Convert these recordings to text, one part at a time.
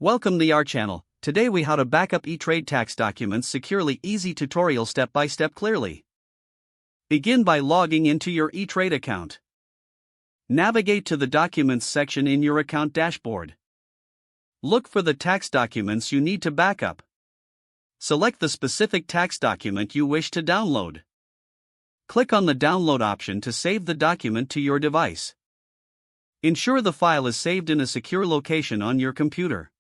Welcome to our channel. Today we how to backup e-trade tax documents securely. Easy tutorial step by step clearly. Begin by logging into your e-trade account. Navigate to the Documents section in your account dashboard. Look for the tax documents you need to backup. Select the specific tax document you wish to download. Click on the Download option to save the document to your device. Ensure the file is saved in a secure location on your computer.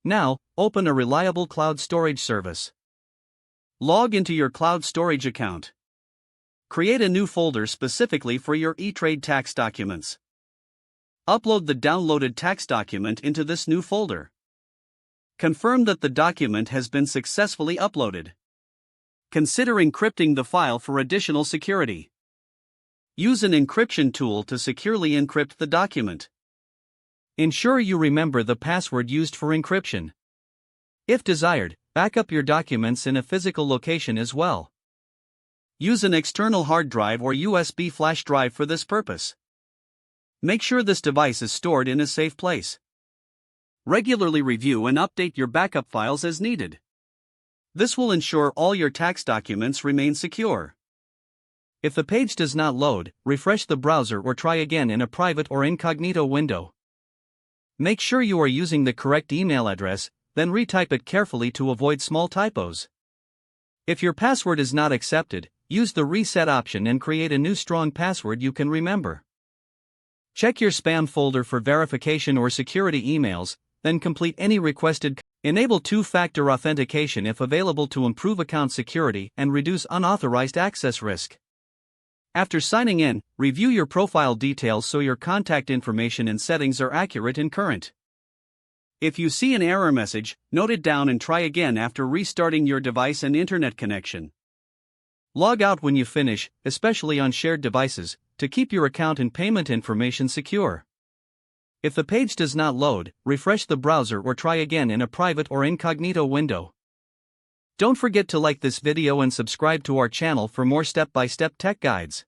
Now, open a reliable cloud storage service. Log into your cloud storage account. Create a new folder specifically for your e-trade tax documents. Upload the downloaded tax document into this new folder. Confirm that the document has been successfully uploaded. Consider encrypting the file for additional security. Use an encryption tool to securely encrypt the document. Ensure you remember the password used for encryption. If desired, backup your documents in a physical location as well. Use an external hard drive or USB flash drive for this purpose. Make sure this device is stored in a safe place. Regularly review and update your backup files as needed. This will ensure all your tax documents remain secure. If the page does not load, refresh the browser or try again in a private or incognito window. Make sure you are using the correct email address, then retype it carefully to avoid small typos. If your password is not accepted, use the reset option and create a new strong password you can remember. Check your spam folder for verification or security emails, then complete any requested. Enable two-factor authentication if available to improve account security and reduce unauthorized access risk. After signing in, review your profile details so your contact information and settings are accurate and current. If you see an error message, note it down and try again after restarting your device and internet connection. Log out when you finish, especially on shared devices, to keep your account and payment information secure. If the page does not load, refresh the browser or try again in a private or incognito window. Don't forget to like this video and subscribe to our channel for more step-by-step tech guides.